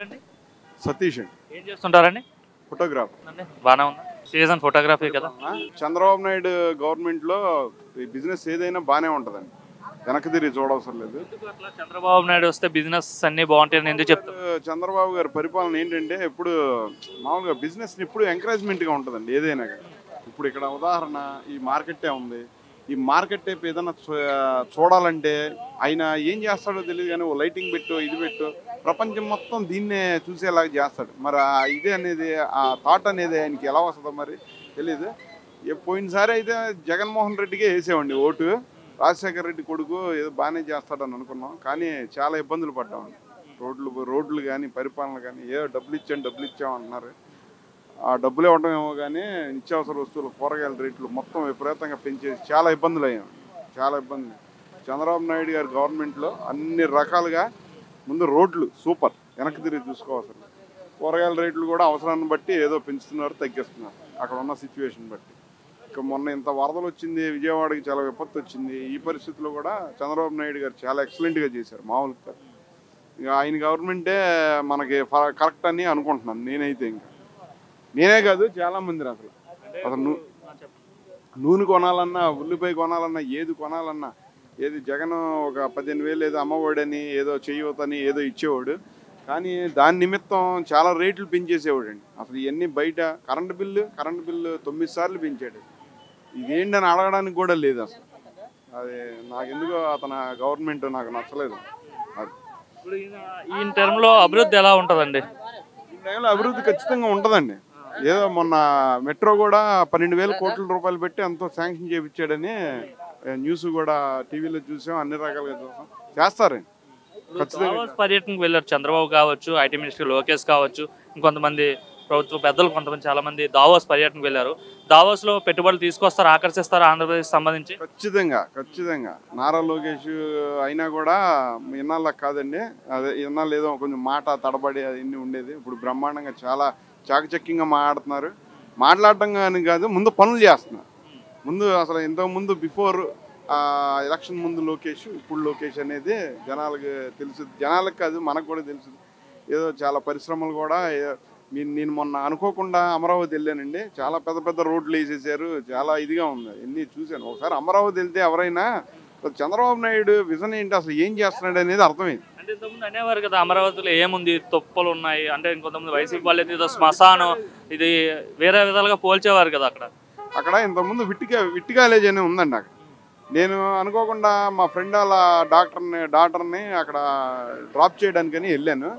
అండి సతీష్ అండి. ఏం చేస్తుంటారండి? ఫోటోగ్రాఫర్. బాగానే ఉందా? సీజన్ ఫోటోగ్రఫీ కదా. చంద్రబాబు నాయుడు గవర్నమెంట్లో ఈ బిజినెస్ ఏదైనా బాగానే ఉంటుందండి, వెనక్కి తిరిగి చూడవసరం లేదు. ఎందుకు అట్లా చంద్రబాబు నాయుడు వస్తే బిజినెస్ అన్ని బాగుంటాయని ఎందుకు చెప్తారు? చంద్రబాబు గారి పరిపాలన ఏంటంటే ఎప్పుడు మామూలుగా బిజినెస్ ఇప్పుడు ఎంకరేజ్మెంట్గా ఉంటుందండి ఏదైనా కానీ. ఇప్పుడు ఇక్కడ ఉదాహరణ ఈ మార్కెట్టే ఉంది. ఈ మార్కెట్ టైప్ ఏదైనా చూడాలంటే ఆయన ఏం చేస్తాడో తెలియదు కానీ ఓ లైటింగ్ పెట్టు ఇది పెట్టు ప్రపంచం మొత్తం దీన్నే చూసేలాగా చేస్తాడు. మరి ఇదే అనేది ఆ థాట్ అనేది ఆయనకి ఎలా వస్తుందో మరి తెలీదు. పోయినసారి అయితే జగన్మోహన్ రెడ్డికే వేసేవండి ఓటు. రాజశేఖర రెడ్డి కొడుకు ఏదో బాగానే చేస్తాడని అనుకున్నాం, కానీ చాలా ఇబ్బందులు పడ్డామండి. రోడ్లు కానీ పరిపాలన కానీ ఏదో డబ్బులు ఇచ్చాం అంటున్నారు. ఆ డబ్బులు ఇవ్వడం ఏమో కానీ నిత్యావసర వస్తువులు కూరగాయల రేట్లు మొత్తం విపరీతంగా పెంచేసి చాలా ఇబ్బందులు అయ్యాం. చాలా ఇబ్బందులు. చంద్రబాబు నాయుడు గారి గవర్నమెంట్లో అన్ని రకాలుగా ముందు రోడ్లు సూపర్, వెనక్కి తిరిగి చూసుకోవాల్సిన. కూరగాయల రేట్లు కూడా అవసరాన్ని బట్టి ఏదో పెంచుతున్నారు తగ్గిస్తున్నారు అక్కడ ఉన్న సిచ్యువేషన్ బట్టి. ఇక మొన్న ఇంత వరదలు వచ్చింది, విజయవాడకి చాలా విపత్తు వచ్చింది. ఈ పరిస్థితుల్లో కూడా చంద్రబాబు నాయుడు గారు చాలా ఎక్సలెంట్గా చేశారు మామూలుగా. ఇక ఆయన గవర్నమెంటే మనకి కరెక్ట్ అని అనుకుంటున్నాను నేనైతే. ఇంకా నేనే కాదు చాలామంది అసలు నూనె కొనాలన్నా, ఉల్లిపాయ కొనాలన్నా, ఏది కొనాలన్నా ఏది జగన్ ఒక 15,000 ఏదో అమ్మఒడని ఏదో చెయ్యొతని ఏదో ఇచ్చేవాడు, కానీ దాని నిమిత్తం చాలా రేట్లు పెంచేసేవాడండి. అసలు ఇవన్నీ బయట కరెంటు బిల్లు 9 సార్లు పెంచాడు. ఇదేంటని అడగడానికి కూడా లేదు అసలు. అది నాకెందుకో అతను గవర్నమెంట్ నాకు నచ్చలేదు. అది ఇప్పుడు ఈ టర్మ్లో అభివృద్ధి ఎలా ఉంటుందండి? ఈ టైంలో అభివృద్ధి ఖచ్చితంగా ఉంటుందండి. ఏదో మొన్న మెట్రో కూడా 12,000 కోట్ల రూపాయలు పెట్టి ఎంతో శాంక్షన్ చేయించాడని న్యూస్ కూడా టీవీలో చూసాం, అన్ని రకాలుగా చూసాం. చేస్తారండి ఖచ్చితంగా. పర్యటనకు వెళ్ళారు చంద్రబాబు కావచ్చు, ఐటీ మినిస్టర్ లోకేష్ కావచ్చు, ఇంకొంతమంది ప్రభుత్వ పెద్దలు కొంతమంది చాలా మంది దావోస్ పర్యటనకు వెళ్ళారు. దావోస్లో పెట్టుబడులు తీసుకొస్తారు, ఆకర్షిస్తారు ఆంధ్రప్రదేశ్ సంబంధించి. ఖచ్చితంగా నారా లోకేష్ అయినా కూడా ఇన్నాళ్ళకి కాదండి, అదే ఇన్నాళ్ళు ఏదో కొంచెం మాట తడబడి అన్నీ ఉండేది. ఇప్పుడు బ్రహ్మాండంగా చాలా చాకచక్యంగా మాట్లాడటం కానీ కాదు, ముందు పనులు చేస్తున్నారు. ముందు అసలు ఇంతకుముందు బిఫోర్ ఎలక్షన్ ముందు లోకేష్, ఇప్పుడు లోకేష్ అనేది జనాలకు తెలుసు. జనాలకు కాదు మనకు కూడా తెలుసు. ఏదో చాలా పరిశ్రమలు కూడా నేను మొన్న అనుకోకుండా అమరావతి వెళ్ళానండి. చాలా పెద్ద పెద్ద రోడ్లు వేసేసారు, చాలా ఇదిగా ఉంది. ఎన్ని చూశాను. ఒకసారి అమరావతి వెళ్తే ఎవరైనా చంద్రబాబు నాయుడు విజన్ ఏంటి, అసలు ఏం చేస్తున్నాడు అనేది అర్థమైంది. అంటే ఇంతకుముందు అనేవారు కదా అమరావతిలో ఏముంది, తొప్పలు ఉన్నాయి అంటే, ఇంకొంతమంది వైసీపీ వాళ్ళు ఏదో శ్మశానం ఇది వేరే విధాలుగా పోల్చేవారు కదా. అక్కడ ఇంతకుముందు విట్టి కాలేజ్ అని ఉందండి. అక్కడ నేను అనుకోకుండా మా ఫ్రెండ్ వాళ్ళ డాక్టర్ని అక్కడ డ్రాప్ చేయడానికని వెళ్ళాను.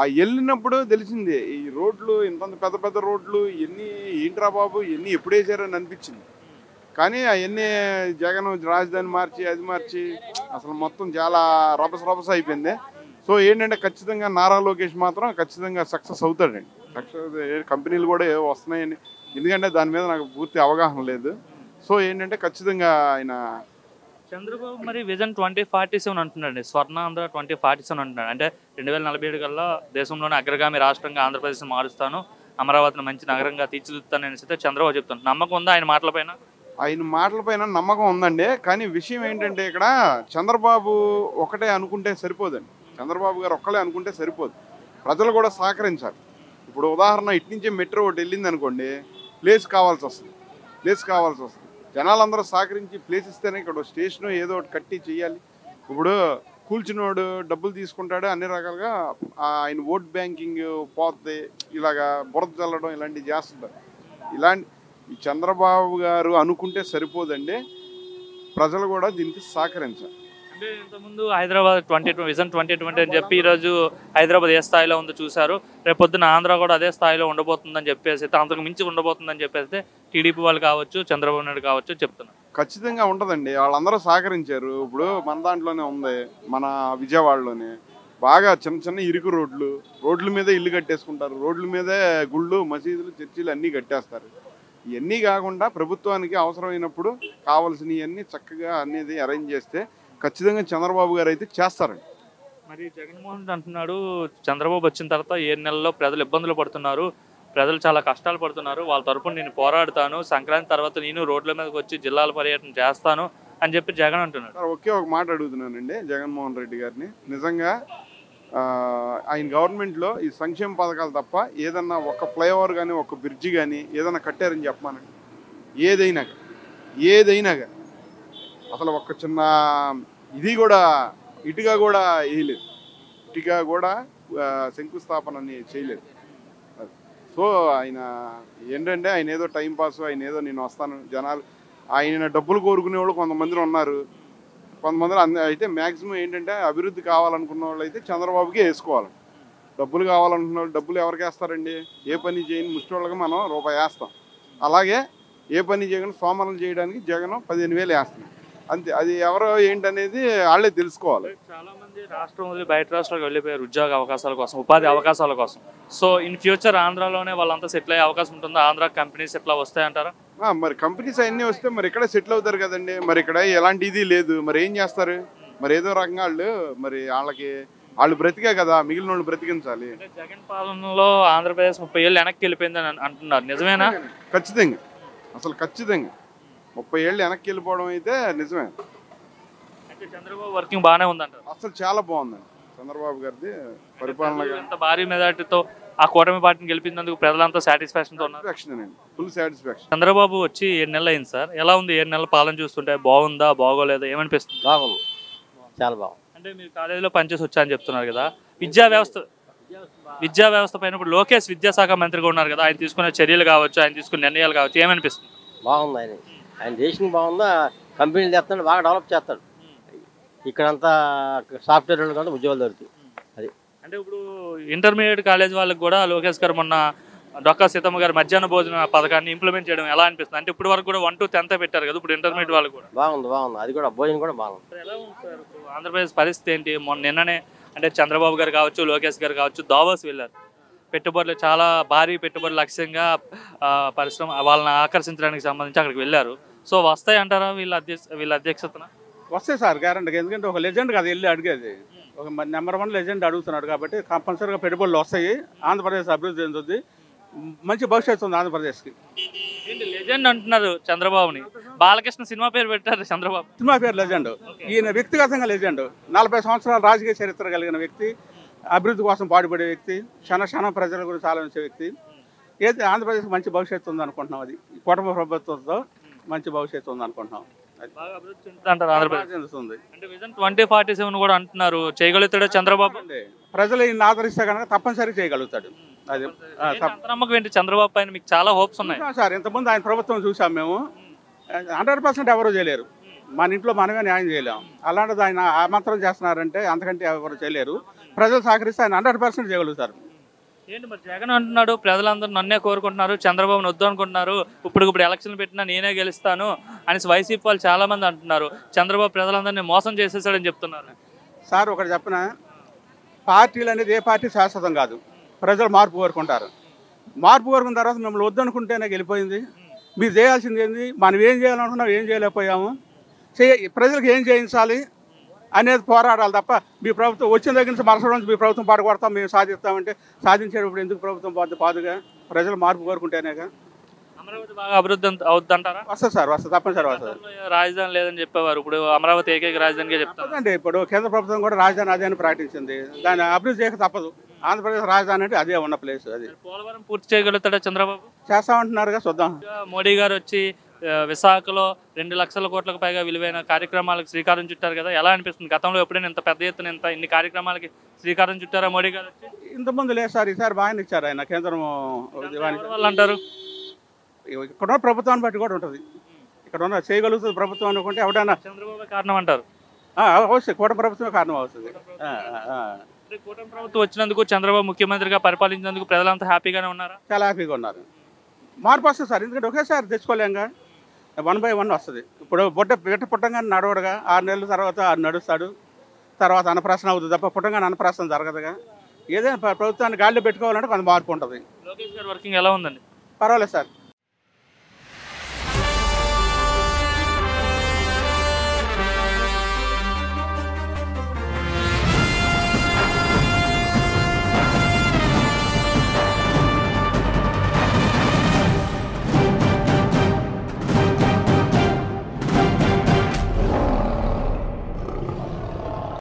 ఆ వెళ్ళినప్పుడు తెలిసింది ఈ రోడ్లు ఇంత పెద్ద పెద్ద రోడ్లు ఏంట్రా బాబు ఇవన్నీ ఎప్పుడు వేసారని అనిపించింది. కానీ అవన్నీ జగన్ రాజధాని మార్చి అది మార్చి అసలు మొత్తం చాలా రభస అయిపోయింది. సో ఏంటంటే ఖచ్చితంగా నారా లోకేష్ మాత్రం ఖచ్చితంగా సక్సెస్ అవుతాడండి. కంపెనీలు కూడా ఏవో వస్తున్నాయని, ఎందుకంటే దాని మీద నాకు పూర్తి అవగాహన లేదు. సో ఏంటంటే ఖచ్చితంగా ఆయన చంద్రబాబు మరి విజన్ 2047 అంటున్నాడు, స్వర్ణాంధ్ర 2047 అంటున్నాడు. అంటే 2047 కల్లా దేశంలోనే అగ్రగామి రాష్ట్రంగా ఆంధ్రప్రదేశ్ మారుస్తాను, అమరావతిని మంచి నగరంగా తీర్చిదిద్దుతాను అనేసి చంద్రబాబు చెప్తాను. నమ్మకం ఉందా ఆయన మాటలపైన? ఆయన మాటలపైన నమ్మకం ఉందండి. కానీ విషయం ఏంటంటే ఇక్కడ చంద్రబాబు ఒకటే అనుకుంటే సరిపోదండి. చంద్రబాబు గారు ఒక్కలే అనుకుంటే సరిపోదు, ప్రజలు కూడా సహకరించాలి. ఇప్పుడు ఉదాహరణ ఇటు నుంచే మెట్రో ఒకటి వెళ్ళింది అనుకోండి, ప్లేస్ కావాల్సి వస్తుంది. జనాలందరూ సహకరించి ప్లేస్ ఇస్తేనే ఇక్కడ స్టేషను ఏదో ఒకటి కట్టి చేయాలి. ఇప్పుడు కూల్చినోడు డబ్బులు తీసుకుంటాడు, అన్ని రకాలుగా ఆయన ఓట్ బ్యాంకింగ్ పోతే ఇలాగా బురద చల్లడం ఇలాంటివి చేస్తుంటారు. ఈ చంద్రబాబు గారు అనుకుంటే సరిపోదండి, ప్రజలు కూడా దీనికి సహకరించాలి. అంటే ఇంతకుముందు హైదరాబాద్ విజన్ 2020 అని చెప్పి ఈరోజు హైదరాబాద్ ఏ స్థాయిలో ఉందో చూశారు. రేపు పొద్దున ఆంధ్ర కూడా అదే స్థాయిలో ఉండబోతుందని చెప్పేసి, అంతకు మించి ఉండబోతుందని చెప్పేసి టీడీపీ వాళ్ళు కావచ్చు, చంద్రబాబు నాయుడు కావచ్చు చెప్తున్నారు. ఖచ్చితంగా ఉంటుందండి, వాళ్ళందరూ సహకరించారు. ఇప్పుడు మన దాంట్లోనే ఉంది, మన విజయవాడలోనే బాగా చిన్న ఇరుకు రోడ్ల మీదే ఇల్లు కట్టేసుకుంటారు. రోడ్ల మీదే గుళ్ళు, మసీదులు, చర్చిలు అన్నీ కట్టేస్తారు. ఇవన్నీ కాకుండా ప్రభుత్వానికి అవసరమైనప్పుడు కావాల్సినవన్నీ చక్కగా అనేది అరేంజ్ చేస్తే ఖచ్చితంగా చంద్రబాబు గారు అయితే చేస్తారండి. మరి జగన్మోహన్ రెడ్డి అంటున్నాడు చంద్రబాబు వచ్చిన తర్వాత 7 నెలల్లో ప్రజలు ఇబ్బందులు పడుతున్నారు, ప్రజలు చాలా కష్టాలు పడుతున్నారు, వాళ్ళ తరపున నేను పోరాడుతాను, సంక్రాంతి తర్వాత నేను రోడ్ల మీదకి వచ్చి జిల్లాల పర్యటన చేస్తాను అని చెప్పి జగన్ అంటున్నాడు. ఒకే ఒక మాట అడుగుతున్నానండి జగన్మోహన్ రెడ్డి గారిని, నిజంగా ఆయన గవర్నమెంట్లో ఈ సంక్షేమ పథకాలు తప్ప ఏదన్నా ఒక ఫ్లైఓవర్ కానీ ఒక బ్రిడ్జి కానీ ఏదన్నా కట్టారని చెప్పమానండి. ఏదైనా అసలు ఒక చిన్న ఇది కూడా ఇటుగా కూడా వేయలేదు, ఇటుగా కూడా శంకుస్థాపన చేయలేదు. సో ఆయన ఏంటంటే ఆయన ఏదో టైంపాస్, ఆయన ఏదో నేను వస్తాను జనాలు, ఆయన డబ్బులు కోరుకునే వాళ్ళు కొంతమంది ఉన్నారు. కొంతమంది అయితే మ్యాక్సిమం ఏంటంటే అభివృద్ధి కావాలనుకున్న వాళ్ళు అయితే చంద్రబాబుకే వేసుకోవాలి. డబ్బులు కావాలనుకున్న వాళ్ళు డబ్బులు ఎవరికి వేస్తారండి? ఏ పని చేయని ముష్టి వాళ్ళకి మనం రూపాయి వేస్తాం. అలాగే ఏ పని చేయకుండా సోమరం చేయడానికి జగన్ 15,000 వేస్తున్నాం అంతే. అది ఎవరో ఏంటనేది వాళ్ళే తెలుసుకోవాలి. చాలా మంది రాష్ట్రం వదిలి బయట రాష్ట్రాలకు వెళ్ళిపోయారు ఉద్యోగ అవకాశాల కోసం, ఉపాధి అవకాశాల కోసం. సో ఇన్ ఫ్యూచర్ ఆంధ్రాలోనే వాళ్ళంతా సెటిల్ అయ్యే అవకాశం ఉంటుందా? ఆంధ్ర కంపెనీస్ ఎట్లా వస్తాయంటారా? మరి కంపెనీస్ అన్నీ వస్తే మరి ఇక్కడ సెటిల్ అవుతారు కదండి. మరి ఇక్కడ ఎలాంటి ఇది లేదు, మరి ఏం చేస్తారు? మరి ఏదో రకంగా వాళ్ళు బ్రతికే కదా, మిగిలిన వాళ్ళు బ్రతికించాలి. జగన్ పాలనలో ఆంధ్రప్రదేశ్ 30 ఏళ్ళు వెనక్కి వెళ్ళిపోయిందని అంటున్నారు, నిజమేనా? ఖచ్చితంగా, అసలు ఖచ్చితంగా 30 ఏళ్ళు వెనక్కి వెళ్ళిపోవడం అయితే నిజమే. అంటే చంద్రబాబు వర్కింగ్ బాగానే ఉందంటారు? అసలు చాలా బాగుందండి చంద్రబాబు గారిది పరిపాలన. ఇంత భారీ మెజార్టీతో ఆ కూటమి పార్టీని గెలిపించినందుకు ప్రజలంతా సాటిస్ఫాక్షన్ తో ఉన్నారు. Full satisfaction. చంద్రబాబు వచ్చి 7 నెలలు అయింది సార్, ఎలా ఉంది 7 నెలల పాలన చూస్తుంటే? బాగుందా బాగోలేదా ఏమనిపిస్తుంది? బాగుంది, చాలా బాగుంది. అంటే మీరు కాలేజీలో పనిచేసి వచ్చారని చెప్తున్నారు కదా, విద్యా వ్యవస్థ పైన ఇప్పుడు లోకేష్ విద్యాశాఖ మంత్రిగా ఉన్నారు కదా, ఆయన తీసుకునే చర్యలు కావచ్చు, ఆయన తీసుకునే నిర్ణయాలు కావచ్చు, ఏమనిపిస్తుంది? బాగుంది. ఆయన దేశం బాగుందా, కంపెనీలు చేస్తాడు, బాగా డెవలప్ చేస్తాడు. ఇక్కడంతా సాఫ్ట్వేర్ వాళ్ళు కూడా ఉద్యోగాలు దొరుకుతాయి. అది అంటే ఇప్పుడు ఇంటర్మీడియట్ కాలేజ్ వాళ్ళకి కూడా లోకేష్ గారు మొన్న డొక్కా సీతమ్మ గారు మధ్యాహ్న భోజన పథకాన్ని ఇంప్లిమెంట్ చేయడం ఎలా అనిపిస్తుంది? అంటే ఇప్పుడు వరకు కూడా 1 to 10 పెట్టారు కదా, ఇప్పుడు ఇంటర్మీడియట్ వాళ్ళకి కూడా బాగుంది. అది కూడా భోజనం కూడా బాగుంది. ఎలా ఉంది సార్ ఆంధ్రప్రదేశ్ పరిస్థితి ఏంటి? నిన్ననే అంటే చంద్రబాబు గారు కావచ్చు, లోకేష్ గారు కావచ్చు, దావోస్ వెళ్ళారు. పెట్టుబడులు చాలా భారీ పెట్టుబడులు లక్ష్యంగా పరిశ్రమ వాళ్ళని ఆకర్షించడానికి సంబంధించి అక్కడికి వెళ్ళారు. సో వస్తాయి అంటారా వీళ్ళ అధ్యక్షతన? వస్తాయి సార్, గ్యారంటీగా. ఎందుకంటే ఒక లెజెండ్ కదా వెళ్ళి అడిగేది, ఒక నెంబర్ 1 లెజెండ్ అడుగుతున్నాడు కాబట్టి కంపల్సరీగా పెట్టుబడులు వస్తాయి. ఆంధ్రప్రదేశ్ అభివృద్ధి చెందుతుంది, మంచి భవిష్యత్తు ఉంది ఆంధ్రప్రదేశ్కి. ఏంటి లెజెండ్ అంటున్నారు చంద్రబాబుని? బాలకృష్ణ సినిమా పేరు పెట్టారు చంద్రబాబు. సినిమా పేరు లెజెండ్, ఈయన వ్యక్తిగతంగా లెజెండ్. 40 సంవత్సరాల రాజకీయ చరిత్ర కలిగిన వ్యక్తి, అభివృద్ధి కోసం పాటుపడే వ్యక్తి, క్షణ ప్రజల గురించి ఆలోచించే వ్యక్తి. ఏది ఆంధ్రప్రదేశ్కి మంచి భవిష్యత్తు ఉంది అనుకుంటున్నాం. అది కుటుంబ ప్రభుత్వంతో మంచి భవిష్యత్తు ఉంది అనుకుంటున్నాం. చెందుతుంది. అంటే విజన్ 2047 కూడా అంటున్నారు, చేయగలుగుతాడు చంద్రబాబు? ప్రజలు ఈయన ఆదరిస్తే కనుక తప్పనిసరిగా చేయగలుగుతాడు. అది నమ్మకం ఏంటి చంద్రబాబు పైన? మీకు చాలా హోప్స్ ఉన్నాయి సార్. ఇంతకుముందు ఆయన ప్రభుత్వం చూసాం మేము, 100% ఎవరూ చేయలేరు. మన ఇంట్లో మనమే న్యాయం చేయలేం. అలాంటిది ఆయన ఆ మాత్రం చేస్తున్నారంటే అంతకంటే ఎవరు చేయలేరు. ప్రజలు సహకరిస్తే ఆయన 100% చేయగలుగుతారు. ఏంటి మరి జగన్ అంటున్నాడు ప్రజలందరూ నన్నే కోరుకుంటున్నారు, చంద్రబాబుని వద్దు అనుకుంటున్నారు, ఇప్పుడు ఎలక్షన్లు పెట్టినా నేనే గెలుస్తాను అనేసి వైసీపీ వాళ్ళు చాలా మంది అంటున్నారు. చంద్రబాబు ప్రజలందరినీ మోసం చేసేసాడని చెప్తున్నారు. సార్ ఒకటి చెప్పిన, పార్టీలు అనేది ఏ పార్టీ శాశ్వతం కాదు. ప్రజలు మార్పు కోరుకుంటారు. మార్పు కోరుకున్న తర్వాత మిమ్మల్ని వద్దనుకుంటేనే గెలిపోయింది. మీరు చేయాల్సింది ఏంది? మనం ఏం చేయాలనుకున్నాం, ఏం చేయలేకపోయాము, ప్రజలకు ఏం చేయించాలి అనేది పోరాడాలి తప్ప మీ ప్రభుత్వం వచ్చిన దగ్గర నుంచి మరుసటి నుంచి మీ ప్రభుత్వం పాటుపడతాం, మేము సాధిస్తామంటే సాధించేటప్పుడు ఎందుకు ప్రభుత్వం పాదుగా? ప్రజలు మార్పు కోరుకుంటేనేగా. అమరావతి బాగా అభివృద్ధి అవుతుందంటారా? వస్తుంది సార్, వస్తుంది, తప్పనిసరి వస్తుంది. రాజధాని లేదని చెప్పేవారు, ఇప్పుడు అమరావతి ఏకైక రాజధానిగా చెప్తారండి. ఇప్పుడు కేంద్ర ప్రభుత్వం కూడా రాజధాని అదే అని ప్రకటించింది. దాన్ని అభివృద్ధి చేయక తప్పదు. ఆంధ్రప్రదేశ్ రాజధాని అంటే అదే ఉన్న ప్లేస్. అది పోలవరం పూర్తి చేయగలుగుతాడా చంద్రబాబు? చేస్తామంటున్నారుగా, చూద్దాం. మోడీ గారు వచ్చి విశాఖలో 2 లక్షల కోట్లకు పైగా విలువైన కార్యక్రమాలకు శ్రీకారం చుట్టారు కదా, ఎలా అనిపిస్తుంది? గతంలో ఎప్పుడైనా ఇంత పెద్ద ఎత్తున ఇన్ని కార్యక్రమాలకి శ్రీకారం చుట్టారా మోడీ గారు వచ్చి? ఇంతకుముందు లేదు సార్, ఈసారి బాగానే ఇచ్చారు ఆయన. కేంద్రం వాళ్ళు అంటారు ఇక్కడ ఉన్న ప్రభుత్వాన్ని బట్టి కూడా ఉంటుంది. ఇక్కడ ఉన్న చేయగలుగుతుంది ప్రభుత్వం అనుకుంటే ఎవడైనా చంద్రబాబు కారణం అంటారు. అవশ্যే కూటమి ప్రభుత్వమే కారణం అవుతుంది. కూటమి ప్రభుత్వం వచ్చినందుకు, చంద్రబాబు ముఖ్యమంత్రిగా పరిపాలించినందుకు ప్రజలంతా హ్యాపీగానే ఉన్నారా? చాలా హ్యాపీగా ఉన్నారు. మార్పు వస్తుంది సార్, ఎందుకంటే ఒకేసారి తెచ్చుకోలేంగా, 1 by 1 వస్తుంది. ఇప్పుడు బిడ్డ పుట్టంగానే నడవడుగా, 6 నెలల తర్వాత నడుస్తాడు, తర్వాత అన్నప్రాసన అవుతుంది తప్ప పుట్టంగానే అన్నప్రాసన జరగదుగా. ఏదైనా ప్రభుత్వాన్ని గాలిలో పెట్టుకోవాలంటే కొంత మార్పు ఉంటుంది. లోకేష్ గారి వర్కింగ్ ఎలా ఉందండి? పర్వాలేదు సార్.